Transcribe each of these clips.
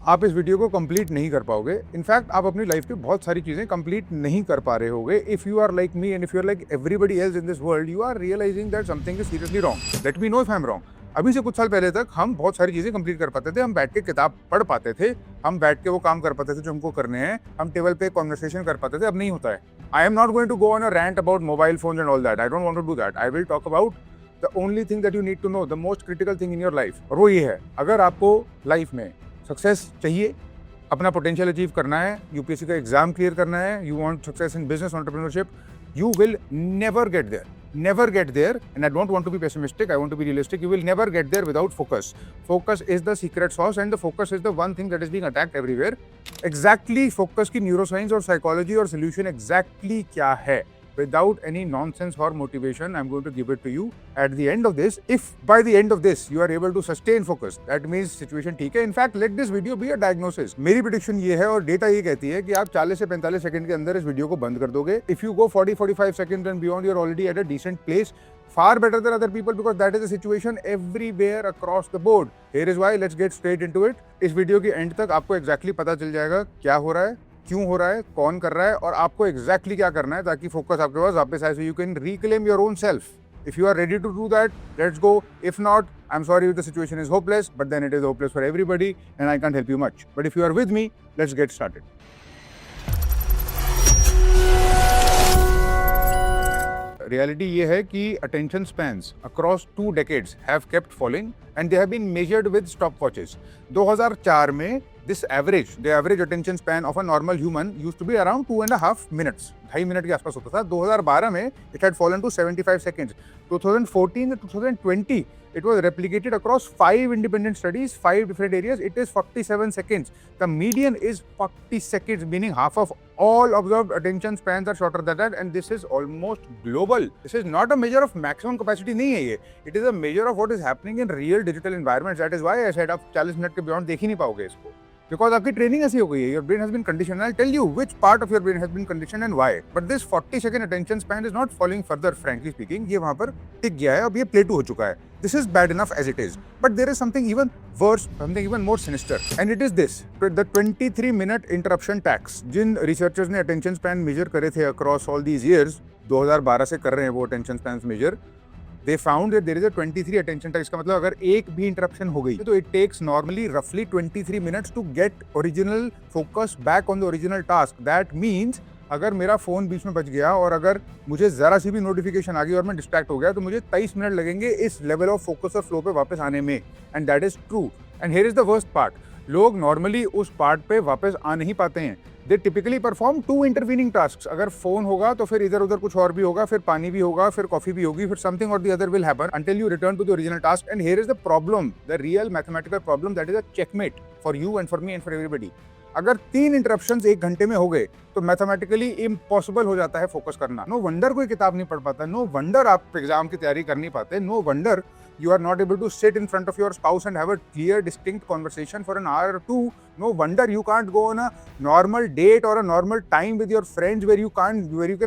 आप इस वीडियो को कंप्लीट नहीं कर पाओगे। इनफैक्ट आप अपनी लाइफ की बहुत सारी चीजें कंप्लीट नहीं कर पा रहे होगे। If you are like me and if you are like everybody else in this world, you are realising that something is seriously wrong. Let me know if I am wrong. अभी से कुछ साल पहले तक हम बहुत सारी चीजें कंप्लीट कर पाते थे, हम बैठ के किताब पढ़ पाते थे, हम बैठ के वो काम कर पाते थे जो हमको करने हैं, हम टेबल पे कॉन्वर्सेशन कर पाते थे। अब नहीं होता है। I am not going to go on a rant about mobile phones and all that. I don't want to do that. I will talk about the only thing that you need to know, the most critical thing in your life, और वो ये है, अगर आपको life में success चाहिए, अपना potential achieve करना है, यूपीएससी का एग्जाम क्लियर करना है, you want success in business entrepreneurship, you will never get there. Never get there. And I don't want to be pessimistic. I want to be realistic. You will never get there without focus. Focus is the secret sauce, and the focus is the one thing that is being attacked everywhere. Exactly focus की neuroscience और psychology और solution exactly क्या है? Without any nonsense or motivation, I'm going to give it to you at the end of this. If by the end of this you are able to sustain focus, that means situation ठीक है. In fact, let this video be a diagnosis. मेरी prediction ये है और data ये कहती है कि आप 40 से 45 सेकंड के अंदर इस वीडियो को बंद कर दोगे. If you go 40-45 seconds and beyond, you're already at a decent place. Far better than other people, because that is the situation everywhere across the board. Here is why. Let's get straight into it. इस video के and तक आपको exactly पता चल जाएगा क्या हो रहा है, क्यों हो रहा है, कौन कर रहा है, और आपको एग्जैक्टली क्या करना है ताकि फोकस आपके पास वापस आए, so you can reclaim your own self. If you are ready to do that, let's go. If not, I'm sorry if the situation is hopeless, but then it is hopeless for everybody and I can't help you much. But if you are with me, let's get started. Reality ये है कि attention spans across 2 decades have kept falling and they have been measured with stopwatches. 2004 में the average attention span of a normal human used to be around 2.5 minutes. 2.5 minute के आसपास होता था. 2012 में it had fallen to 75 seconds. 2014 to 2020 it was replicated across 5 independent studies, 5 different areas. It is 47 seconds. The median is 40 seconds, meaning half of all observed attention spans are shorter than that, and this is almost global. This is not a measure of maximum capacity नहीं है ये. It is a measure of what is happening in real digital environments. That is why I said आप 40 minute के beyond देख ही नहीं पाओगे इसको. Because आपकी ट्रेनिंग ऐसी हो गई है. Your brain has been conditioned. And I'll tell you which part of your brain has been conditioned and why. But this 40-second attention span is not falling further, frankly speaking. ये वहाँ पर टिक गया है. अब ये प्लेटू हो चुका है. This is bad enough as it is. But there is something even worse, something even more sinister. And it is this, the 23-minute interruption tax. Jin researchers ने attention span measure करे थे across all these years, 2012 से कर रहे हैं वो attention spans measure, they found that there is a 23 attention tax. इसका मतलब अगर एक भी इंटरप्शन हो गई तो it takes normally roughly 23 minutes to get original focus back on the original task. That means अगर मेरा फोन बीच में बच गया और अगर मुझे जरा सी भी नोटिफिकेशन आ गई और मैं डिस्ट्रैक्ट हो गया तो मुझे 23 मिनट लगेंगे इस लेवल ऑफ फोकस और फ्लो पे वापस आने में. And that is true. And here is the worst part. लोग नॉर्मली उस पार्ट पे वापस आ नहीं पाते हैं. दे टिपिकली परफॉर्म 2 इंटरवीनिंग टास्क. अगर फोन होगा तो फिर इधर उधर कुछ और भी होगा, फिर पानी भी होगा, फिर कॉफी भी होगी, फिर समथिंग और the other will happen until you return to the original task. And here is the problem, the real mathematical problem, that is a checkmate for you and for me and for everybody. अगर 3 interruptions 1 घंटे में हो गए तो mathematically impossible हो जाता है focus करना. नो वंडर कोई किताब नहीं पढ़ पाता. नो वंडर आप एग्जाम की तैयारी कर नहीं पाते. No wonder you are not able to sit in front of your spouse and have a clear, distinct conversation for an hour or 2. No wonder you can't go on a normal date or a normal time with your friends where you can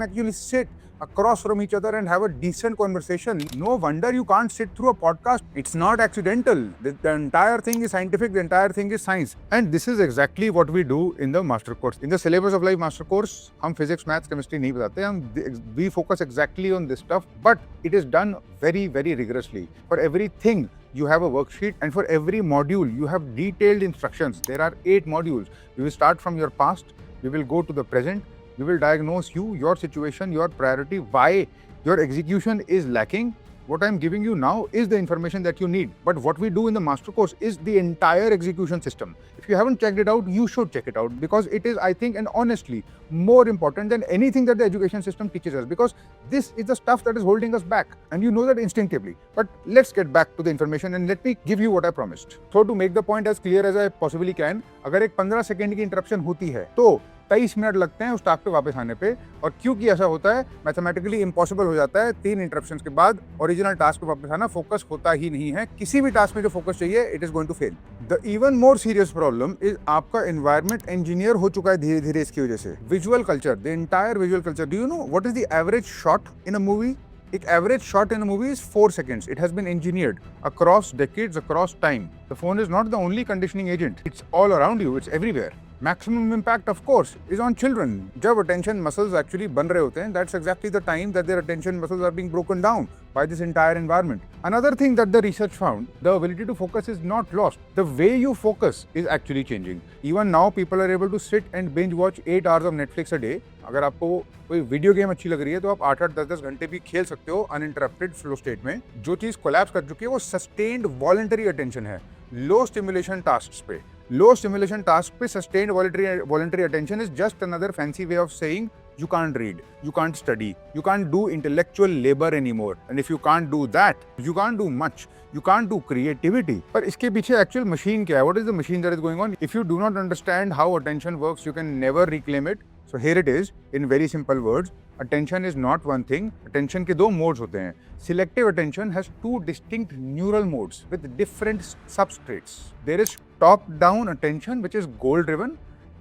actually sit across from each other and have a decent conversation. No wonder you can't sit through a podcast. It's not accidental. The entire thing is scientific. The entire thing is science. And this is exactly what we do in the master course. In the syllabus of life master course, हम physics, maths, chemistry नहीं बताते. We focus exactly on this stuff, but it is done very, very rigorously. For everything, you have a worksheet, and for every module, you have detailed instructions. There are 8 modules. We will start from your past. We will go to the present. We will diagnose you, your situation, your priority, why your execution is lacking. What I'm giving you now is the information that you need. But what we do in the master course is the entire execution system. If you haven't checked it out, you should check it out, because it is, I think, and honestly, more important than anything that the education system teaches us, because this is the stuff that is holding us back. And you know that instinctively. But let's get back to the information and let me give you what I promised. So to make the point as clear as I possibly can, अगर एक 15 second की interruption होती है तो 23 minute लगते हैं उस task पे वापस आने पे. और क्योंकि ऐसा होता है, मैथमेटिकली इम्पॉसिबल हो जाता है 3 इंटरप्शंस के बाद ओरिजिनल टास्क पे वापस आना. फोकस होता ही नहीं है. किसी भी टास्क में जो फोकस चाहिए, it is going to fail. The even more serious problem is आपका एनवायरमेंट इंजीनियर हो चुका है धीरे धीरे इसकी वजह से. Visual culture, the entire visual culture. Do you know what is the average shot in a movie? एक average shot in a movie is 4 seconds. It has been engineered across decades, across time. The phone is not the only conditioning agent. It's all around you. It's everywhere. Maximum impact, of course, is on children. जब attention muscles actually बन रहे होते हैं, that's exactly the time that their attention muscles are being broken down by this entire environment. Another thing that the research found, the ability to focus is not lost. The way you focus is actually changing. Even now, people are able to sit and binge watch 8 hours of Netflix a day. अगर आपको कोई video game अच्छी लग रही है तो आप 8-8, 10-10 घंटे भी खेल सकते हो अनइंटरप्टेड फ्लो स्टेट में. जो चीज कोलैप्स कर चुकी है वो सस्टेन्ड वॉलंटरी अटेंशन है. लो स्टिमुलेशन टास्क पे, लो स्टिमुलेशन टास्क पे sustained voluntary attention is just another fancy way of saying you can't read, you can't study, you can't do intellectual labor anymore. And if you can't do that, you can't do much. You can't do creativity. पर इसके पीछे actual machine क्या है? What is the machine that is going on? If you do not understand how attention works, you can never reclaim it. So here it is, in very simple words. Attention is not one thing. Attention के दो modes होते हैं. Selective attention has two distinct neural modes with different substrates. There is top-down attention, which is goal-driven,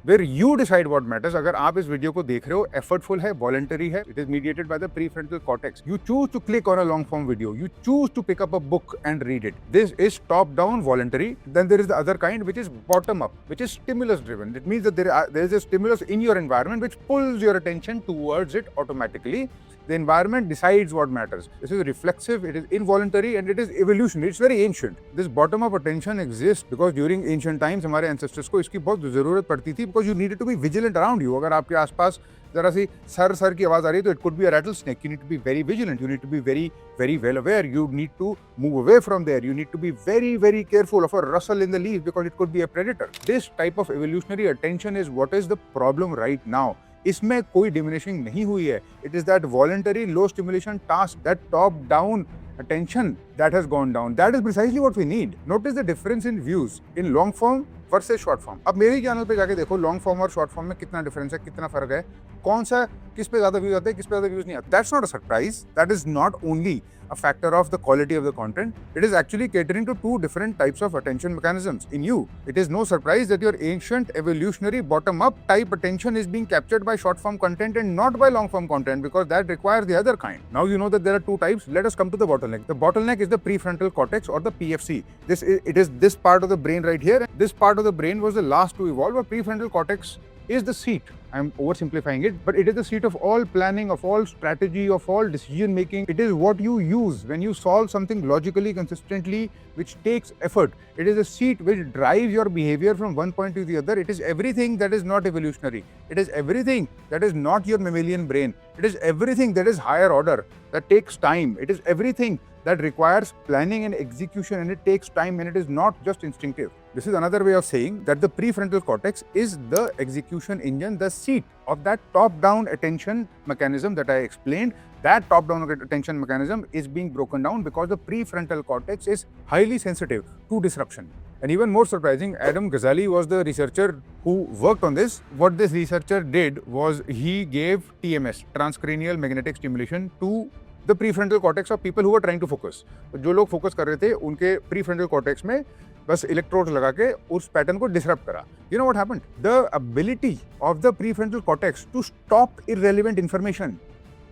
where you decide what matters. अगर आप इस video को देख रहे हो, effortful है, voluntary है, it is mediated by the prefrontal cortex. You choose to click on a long form video. You choose to pick up a book and read it. This is top down voluntary. Then there is the other kind, which is bottom up, which is stimulus driven. It means that there is a stimulus in your environment which pulls your attention towards it automatically. The environment decides what matters. This is reflexive, it is involuntary, and it is evolutionary. It's very ancient. This bottom-up attention exists because during ancient times हमारे ancestors को इसकी बहुत ज़रूरत पड़ती थी because you needed to be vigilant around you. अगर आपके आसपास जरा सी सर की आवाज़ आ रही है तो it could be a rattlesnake. You need to be very vigilant. You need to be very well aware. You need to move away from there. You need to be very careful of a rustle in the leaves because it could be a predator. This type of evolutionary attention is what is the problem right now. इसमें कोई diminishing नहीं हुई है. It is that voluntary low stimulation task, that top down attention that has gone down. That is precisely what we need. Notice the difference in views in long form versus short form. अब मेरे channel पे जाके देखो long form और short form में कितना difference है, कितना फर्क है, कौन सा किस पे ज्यादा व्यूज आते हैं, किस पे ज्यादा व्यूज नहीं आते. That's not a surprise. That is not only a factor of the quality of the content. It is actually catering to two different types of attention mechanisms in you. It is no surprise that your ancient evolutionary bottom-up type attention is being captured by short-form content and not by long-form content because that requires the other kind. Now you know that there are two types. Let us come to the bottleneck. The bottleneck is the prefrontal cortex or the PFC. It is this part of the brain right here. This part of the brain was the last to evolve. A prefrontal cortex is the seat. I'm oversimplifying it, but it is the seat of all planning, of all strategy, of all decision making. It is what you use when you solve something logically, consistently, which takes effort. It is a seat which drives your behavior from one point to the other. It is everything that is not evolutionary. It is everything that is not your mammalian brain. It is everything that is higher order, that takes time. It is everything that requires planning and execution, and it takes time, and it is not just instinctive. This is another way of saying that the prefrontal cortex is the execution engine, the seat of that top-down attention mechanism that I explained. That top-down attention mechanism is being broken down because the prefrontal cortex is highly sensitive to disruption. And even more surprising, Adam Gazzaley was the researcher who worked on this. What this researcher did was he gave TMS, transcranial magnetic stimulation, to the prefrontal cortex of people who were trying to focus. तो जो लोग focus कर रहे थे उनके prefrontal cortex में बस electrode लगा के उस पैटर्न को डिसरप्ट करा. You know what happened? The ability of the prefrontal cortex to stop irrelevant information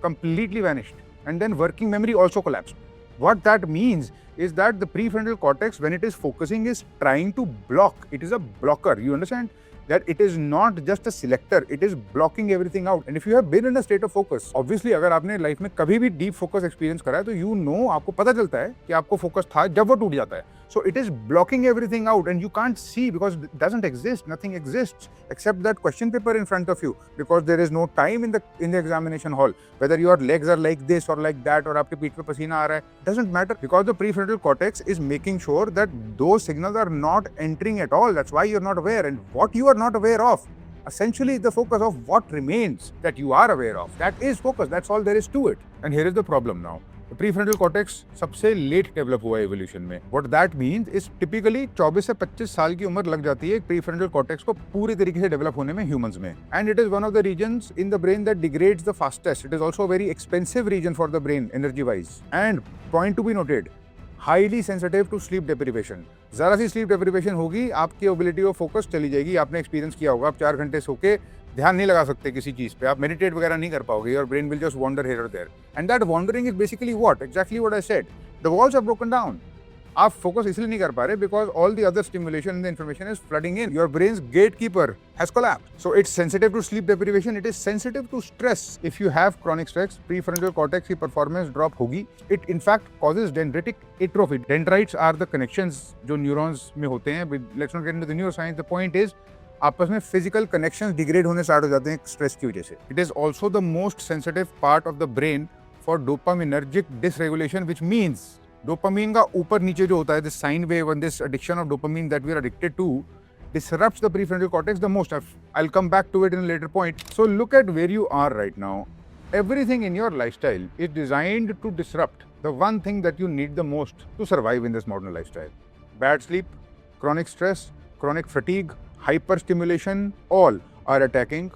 completely vanished, and then working memory also collapsed. What that means is that the prefrontal cortex, when it is focusing, is trying to block. It is a blocker. You understand? That it is not just a selector, it is blocking everything out. And if you have been in a state of focus, obviously अगर आपने life में कभी भी deep focus experience करा है तो you know, आपको पता चलता है कि आपको फोकस था जब वो टूट जाता है. So it is blocking everything out and you can't see because it doesn't exist. Nothing exists except that question paper in front of you because there is no time in the examination hall. Whether your legs are like this or like that or आपके पीठ पे पसीना आ रहा है, doesn't matter because the prefrontal cortex is making sure that those signals are not entering at all. That's why you're not aware, and what you are not aware of essentially is the focus of what remains that you are aware of. That is focus. That's all there is to it. And here is the problem now. The prefrontal cortex सबसे late develop हुआ है evolution में. What that means is typically 24 से 25 साल की उम्र लग जाती है एक prefrontal cortex को पूरी तरीके से डेवलप होने में humans में. And it is one of the regions in the brain that degrades the fastest. It is also a very expensive region for the brain energy wise. And point to be noted, highly sensitive to sleep deprivation. जरा सी sleep deprivation होगी, आपकी ability of focus चली जाएगी. आपने experience किया होगा, आप 4 घंटे सो के ध्यान नहीं लगा सकते किसी चीज पे, आप मेडिटेट वगैरह नहीं कर पाओगे, your brain will just wander here और there, and that wandering is basically what exactly what I said, the walls are broken down. आप फोकस इसलिए नहीं कर पा रहे because all the other stimulation in the information is flooding in, your brain's gatekeeper has collapsed, so it's sensitive to sleep deprivation, it is sensitive to stress. If you have chronic stress, prefrontal cortex की performance drop होगी, it in fact causes dendritic atrophy. Dendrites are the connections जो neurons में होते हैं, let's not get into the neuroscience, the point is आपस में physical connections degrade होने start हो जाते हैं स्ट्रेस की वजह से। It is also the most sensitive part of the brain for dopaminergic dysregulation, which means dopamine का ऊपर नीचे जो होता है, this sine wave and this addiction of dopamine that we are addicted to disrupts the prefrontal cortex the most. I'll come back to it in a later point. So look at where you are right now. Everything in your lifestyle is designed to disrupt the one thing that you need the most to survive in this modern lifestyle. Bad sleep, chronic stress, chronic fatigue, hyperstimulation, all are attacking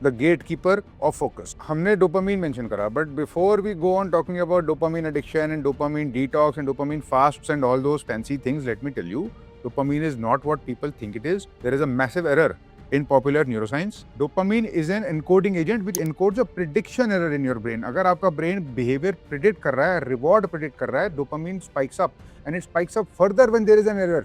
the gatekeeper of focus. हमने dopamine mention करा, but before we go on talking about dopamine addiction and dopamine detox and dopamine fasts and all those fancy things, let me tell you, dopamine is not what people think it is. There is a massive error in popular neuroscience. Dopamine is an encoding agent which encodes a prediction error in your brain. अगर आपका brain behavior predict कर रहा है, reward predict कर रहा है, dopamine spikes up, and it spikes up further when there is an error.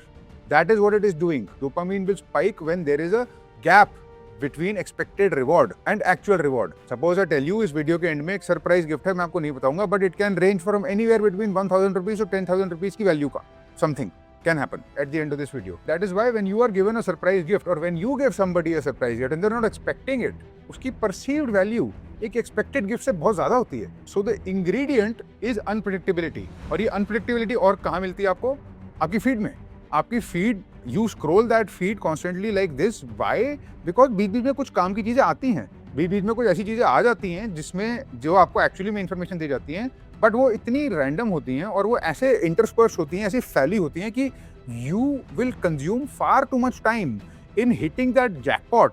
That is what it is doing. Dopamine will spike when there is a gap between expected reward and actual reward. Suppose I tell you इस video के and में एक surprise gift है, मैं आपको नहीं बताऊंगा, but it can range from anywhere between 1000 rupees to 10,000 rupees की वैल्यू का something can happen at the end of this video. That is why when you are given a surprise gift or when you give somebody a surprise gift and they're not expecting it, उसकी perceived value एक expected gift से बहुत ज़्यादा होती है. So the ingredient is unpredictability. और ये unpredictability और कहाँ मिलती है आपको? आपकी फीड में. आपकी feed, you scroll that feed constantly like this, why? Because बीच बीच में कुछ काम की चीज़ें आती हैं, बीच बीच में कुछ ऐसी चीज़ें आ जाती हैं जिसमें जो आपको एक्चुअली में इन्फॉर्मेशन दी जाती हैं, बट वो इतनी रैंडम होती हैं और वो ऐसे इंटरस्पर्स होती हैं, ऐसी फैली होती हैं कि you will consume far too much time in hitting that jackpot,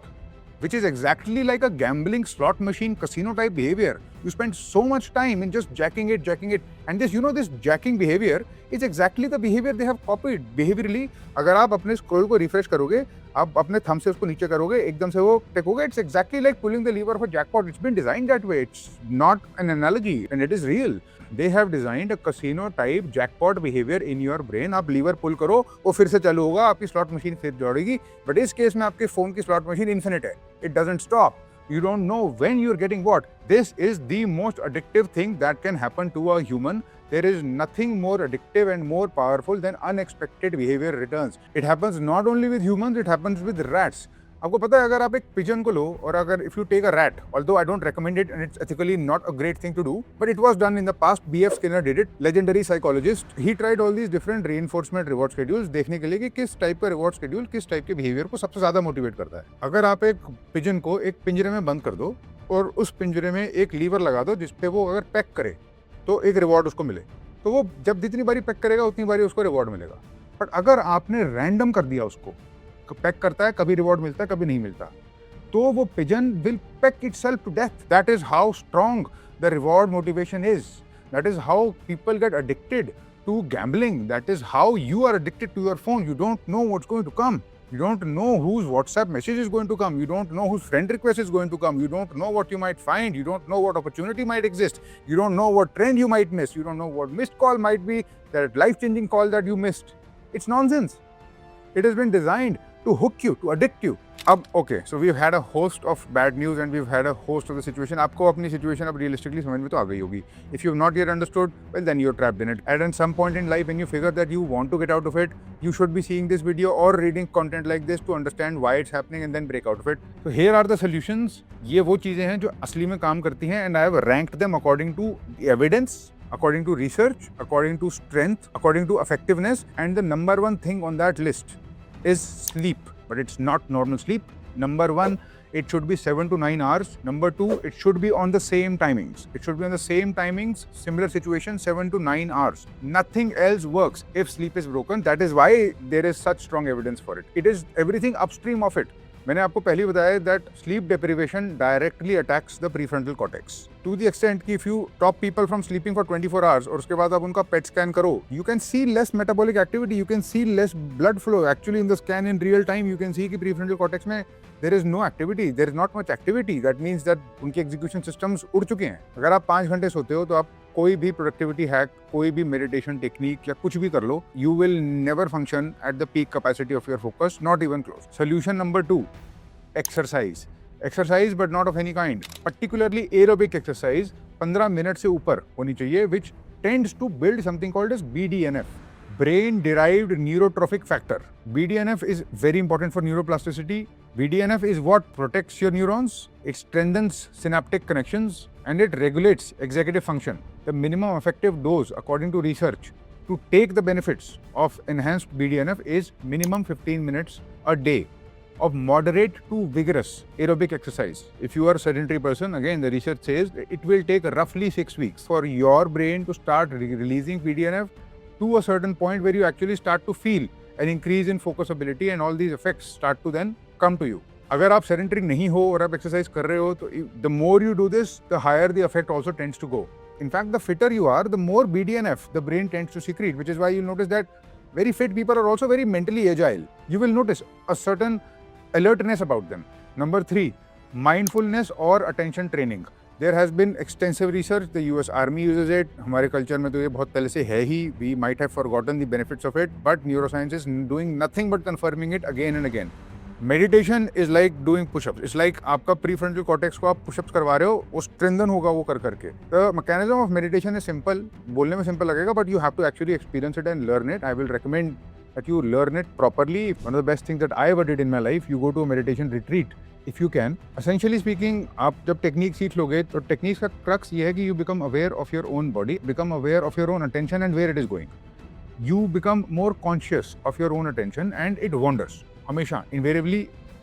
which is exactly like a gambling slot machine casino type behavior. You spend so much time in just jacking it. And this, this jacking behavior is exactly the behavior they have copied behaviorally. अगर आप अपने scroll को refresh करोगे, आप अपने thumb से उसको नीचे करोगे, एकदम से वो टेक होगा, it's exactly like pulling the lever of a jackpot. It's been designed that way. It's not an analogy and it is real. They have designed a casino type jackpot behavior in your brain. आप lever pull करो, वो फिर से चालू होगा, आपकी slot machine फिर दौड़ेगी, बट इस केस में आपके फोन की स्लॉट मशीन इन्फिनिट है. It doesn't stop. You don't know when you're getting what. This is the most addictive thing that can happen to a human. There is nothing more addictive and more powerful than unexpected behavior returns. It happens not only with humans, it happens with rats. आपको पता है, अगर आप एक pigeon को लो और अगर if you take a rat, although I don't recommend it and it's ethically not a great thing to do, but it was done in the past. B F Skinner did it, legendary psychologist. He tried all these different reinforcement reward schedules देखने के लिए कि किस type का reward schedule किस type के behaviour को सबसे ज्यादा मोटिवेट करता है. अगर आप एक पिजन को एक पिंजरे में बंद कर दो और उस पिंजरे में एक लीवर लगा दो जिसपे वो अगर पैक करे तो एक रिवॉर्ड उसको मिले, तो वो जब जितनी बारी पैक करेगा उतनी बारी उसको रिवॉर्ड मिलेगा. बट अगर आपने रैंडम कर दिया, उसको पैक करता है, कभी रिवॉर्ड मिलता है, कभी नहीं मिलता, तो वो pigeon will peck itself to death. That is how strong the reward motivation is. That is how people get addicted to gambling. That is how you are addicted to your phone. You don't know what's going to come. You don't know whose WhatsApp message is going to come. You don't know whose friend request is going to come. You don't know what you might find. You don't know what opportunity might exist. You don't know what trend you might miss. You don't know what missed call might be, that life-changing call that you missed. It's nonsense. It has been designed to hook you, to addict you. अब okay, so we have had a host of bad news and we have had a host of the situation. आपको अपनी situation अब realistically समझ में तो आ गई होगी. If you have not yet understood, well then you are trapped in it. At some point in life when you figure that you want to get out of it, you should be seeing this video or reading content like this to understand why it's happening and then break out of it. So here are the solutions. ये वो चीज़ें हैं जो असली में काम करती हैं, and I have ranked them according to evidence, according to research, according to strength, according to effectiveness, and the number one thing on that list is sleep. But it's not normal sleep. Number one, it should be 7 to 9 hours. Number two, it should be on the same timings. It should be on the same timings, similar situation, 7 to 9 hours. Nothing else works if sleep is broken. That is why there is such strong evidence for it. It is everything upstream of it. मैंने आपको पहले ही बताया that sleep deprivation directly attacks the prefrontal cortex to the extent कि if you stop people from sleeping for 24 hours और उसके बाद आप उनका पेट स्कैन करो, you can see less metabolic activity, you can see less blood flow. Actually in the scan in real time you can see कि prefrontal cortex में there is no activity, there is not much activity. That means that उनके execution systems उड़ चुके हैं। अगर आप 5 घंटे सोते हो तो आप कोई भी प्रोडक्टिविटी हैक, कोई भी मेडिटेशन टेक्निक या कुछ भी कर लो, you will never function at the peak capacity of your focus, not even close. Solution number 2, exercise but not of any kind, particularly aerobic exercise 15 minute से ऊपर होनी चाहिए, which tends to build something called as BDNF, brain derived neurotrophic factor. BDNF is very important for neuroplasticity. BDNF is what protects your neurons, it strengthens synaptic connections, and it regulates executive function. The minimum effective dose, according to research, to take the benefits of enhanced BDNF is minimum 15 minutes a day of moderate to vigorous aerobic exercise. If you are a sedentary person, again the research says it will take roughly 6 weeks for your brain to start releasing BDNF to a certain point where you actually start to feel an increase in focus ability and all these effects start to then come to you. अगर आप sedentary नहीं हो और आप exercise कर रहे हो तो the more you do this, the higher the effect also tends to go. In fact, the fitter you are, the more BDNF the brain tends to secrete, which is why you'll notice that very fit people are also very mentally agile. You will notice a certain alertness about them. Number 3, mindfulness or attention training. There has been extensive research. The US Army uses it. हमारे culture में तो ये बहुत पहले से है ही. We might have forgotten the benefits of it, but neuroscience is doing nothing but confirming it again and again. Meditation is like doing push-ups. It's like आपका prefrontal cortex को आप push-ups करवा रहे हो, वो strengthen होगा वो कर करके. The mechanism of meditation is simple. बोलने में simple लगेगा, but you have to actually experience it and learn it. I will recommend that you learn it properly. One of the best things that I ever did in my life, you go to a meditation retreat if you can. Essentially speaking, आप जब technique सीख लोगे तो techniques का crux ये है कि you become aware of your own body, become aware of your own attention and where it is going. You become more conscious of your own attention and it wanders. हमेशा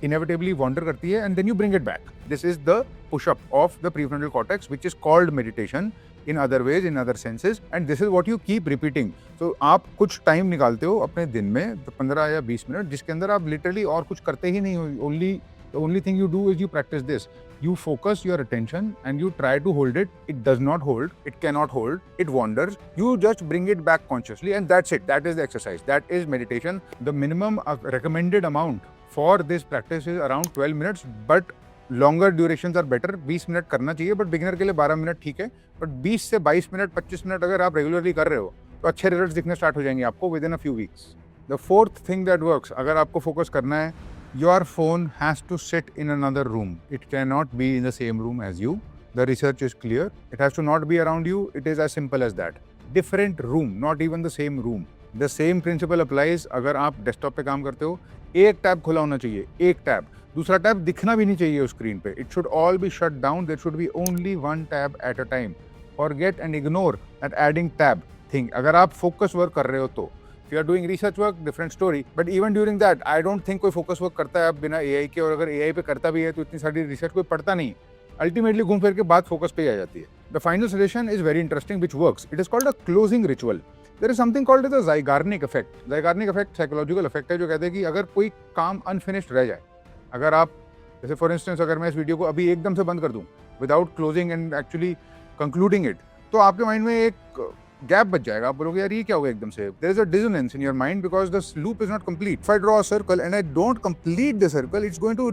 inevitably wander करती है and then you bring it back. This is the push-up of the prefrontal cortex, which is called meditation in other ways, in other senses, and this is what you keep repeating. So आप कुछ time निकालते हो अपने दिन में 15 या 20 minute जिसके अंदर आप लिटरली और कुछ करते ही नहीं हो. The only thing you do is you practice this. You focus your attention and you try to hold it. It does not hold. It cannot hold. It wanders. You just bring it back consciously and that's it. That is the exercise. That is meditation. The minimum recommended amount for this practice is around 12 minutes, but longer durations are better. 20 minute करना चाहिए, but beginner के लिए 12 minute ठीक है. But 20 से 22 minute, 25 minute अगर आप regularly कर रहे हो तो अच्छे रिजल्ट्स दिखने स्टार्ट हो जाएंगे आपको within a few weeks. The fourth thing that works, अगर आपको फोकस करना है, your phone has to sit in another room. It cannot be in the same room as you. The research is clear. It has to not be around you. It is as simple as that. Different room, not even the same room. The same principle applies अगर आप desktop पे काम करते हो. एक tab खुला होना चाहिए, एक टैब. दूसरा टैब दिखना भी नहीं चाहिए उस स्क्रीन पे. It should all be shut down. There should be only one tab at a time. Forget and ignore that adding tab thing. अगर आप फोकस वर्क कर रहे हो तो if you are doing research work, different story. But even during that, I don't think कोई focus work करता है अब बिना AI के, और अगर AI पे करता भी है तो इतनी सारी रिसर्च कोई पढ़ता नहीं. अल्टीमेटली घूम फिर के बात फोकस पे आ जाती है. The final suggestion is very interesting, which works. It is called a closing ritual. There is something called the Zeigarnik effect. Zeigarnik effect psychological effect है जो कहते हैं कि अगर कोई काम unfinished रह जाए, अगर आप जैसे फॉर इंस्टेंस अगर मैं इस वीडियो को अभी एकदम से बंद कर दूं without closing and actually concluding it, तो आपके माइंड में एक गैप बच जाएगा. आप बोलोगे यार ये क्या हो गया एकदम से. There is a dissonance in your mind because the loop is not complete. If I draw a circle and I don't complete the circle, it's going to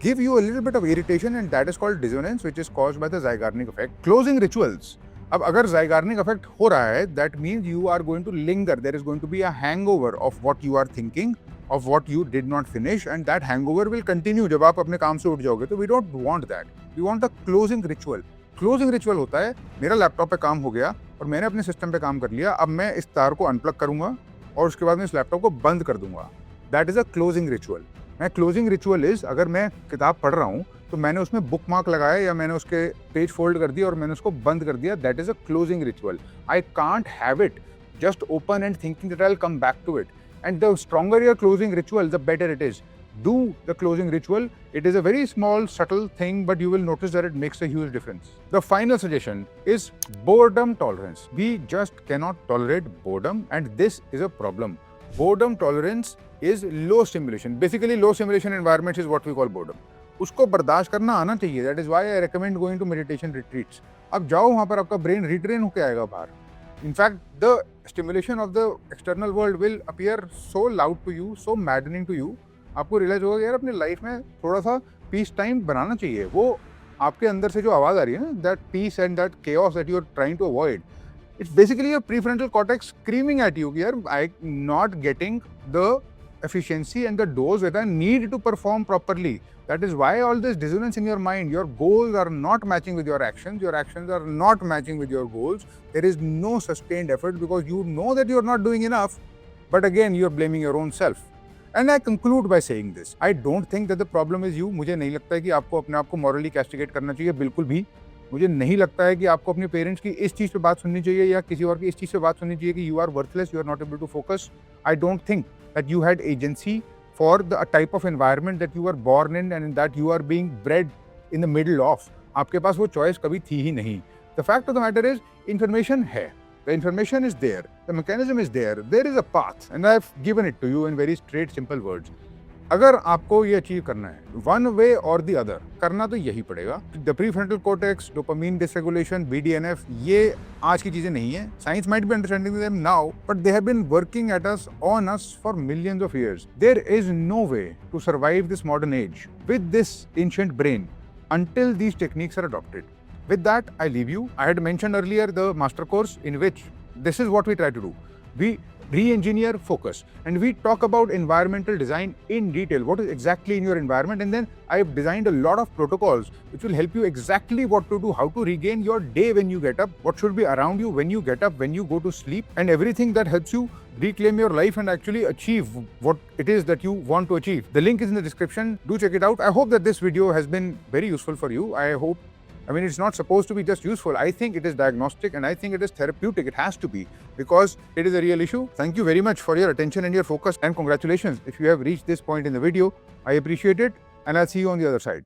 give you a little bit of irritation and that is called dissonance, which is caused by the Zeigarnik effect. Closing rituals. अब अगर Zeigarnik effect हो रहा है, that means you are going to linger. There is going to be a hangover of what you are thinking, of what you did not finish, and that hangover will continue जब आप अपने काम से उठ जाओगे. तो we don't want that. We want a closing ritual. Closing ritual होता है मेरा लैपटॉप पे काम हो गया और मैंने अपने सिस्टम पे काम कर लिया, अब मैं इस तार को अनप्लग करूंगा और उसके बाद मैं इस लैपटॉप को बंद कर दूंगा. That is a closing ritual. मैं क्लोजिंग रिचुअल इज अगर मैं किताब पढ़ रहा हूँ तो मैंने उसमें बुक मार्क लगाया या मैंने उसके पेज फोल्ड कर दिया और मैंने उसको बंद कर दिया. That is a closing ritual. I can't have it just open and thinking that I will come back to it. And the stronger your closing ritual the better it is. Do the closing ritual. It is a very small, subtle thing, but you will notice that it makes a huge difference. The final suggestion is boredom tolerance. We just cannot tolerate boredom, and this is a problem. boredom tolerance is low stimulation. Basically, low stimulation environments is what we call boredom. उसको बर्दाश्त करना आना चाहिए. That is why I recommend going to meditation retreats. आप जाओ वहाँ पर, आपका ब्रेन रिट्रेन होके आएगा बाहर. In fact, the stimulation of the external world will appear so loud to you, so maddening to you. आपको रियलाइज होगा कि यार अपनी लाइफ में थोड़ा सा पीस टाइम बनाना चाहिए. वो आपके अंदर से जो आवाज़ आ रही है ना, that peace and that chaos that you are trying to avoid, it's basically your prefrontal cortex screaming at you, yaar, I'm not getting the efficiency and the dose that I need to perform properly. That is why all this dissonance in your mind, your goals are not matching with your actions are not matching with your goals. There is no sustained effort because you know that you are not doing enough, but again, you are blaming your own self. And I conclude by saying this, I don't think that the problem is you. मुझे नहीं लगता है कि आपको अपने आप को morally castigate करना चाहिए, बिल्कुल भी. मुझे नहीं लगता है कि आपको अपने पेरेंट्स की इस चीज़ पे बात सुननी चाहिए या किसी और की इस चीज़ पे बात सुननी चाहिए कि you are worthless, you are not able to focus. I don't think that you had agency for the type of environment that you are born in and that you are being bred in the middle of. आपके पास वो choice कभी थी ही नहीं. The fact of the matter is information है. The information is there, the mechanism is there is a path, and I've given it to you in very straight, simple words. अगर आपको ये अचीव करना है, one way or the other, करना तो यही पड़ेगा. The prefrontal cortex, dopamine dysregulation, BDNF, ये आज की चीजें नहीं है. Science might be understanding them now, but they have been working on us for millions of years. There is no way to survive this modern age with this ancient brain until these techniques are adopted. With that, I leave you. I had mentioned earlier the master course in which this is what we try to do. We re-engineer focus and we talk about environmental design in detail. What is exactly in your environment? And then I have designed a lot of protocols which will help you exactly what to do, how to regain your day when you get up, what should be around you when you get up, when you go to sleep, and everything that helps you reclaim your life and actually achieve what it is that you want to achieve. The link is in the description. Do check it out. I hope that this video has been very useful for you. I mean, it's not supposed to be just useful. I think it is diagnostic and I think it is therapeutic. It has to be because it is a real issue. Thank you very much for your attention and your focus, and congratulations if you have reached this point in the video. I appreciate it, and I'll see you on the other side.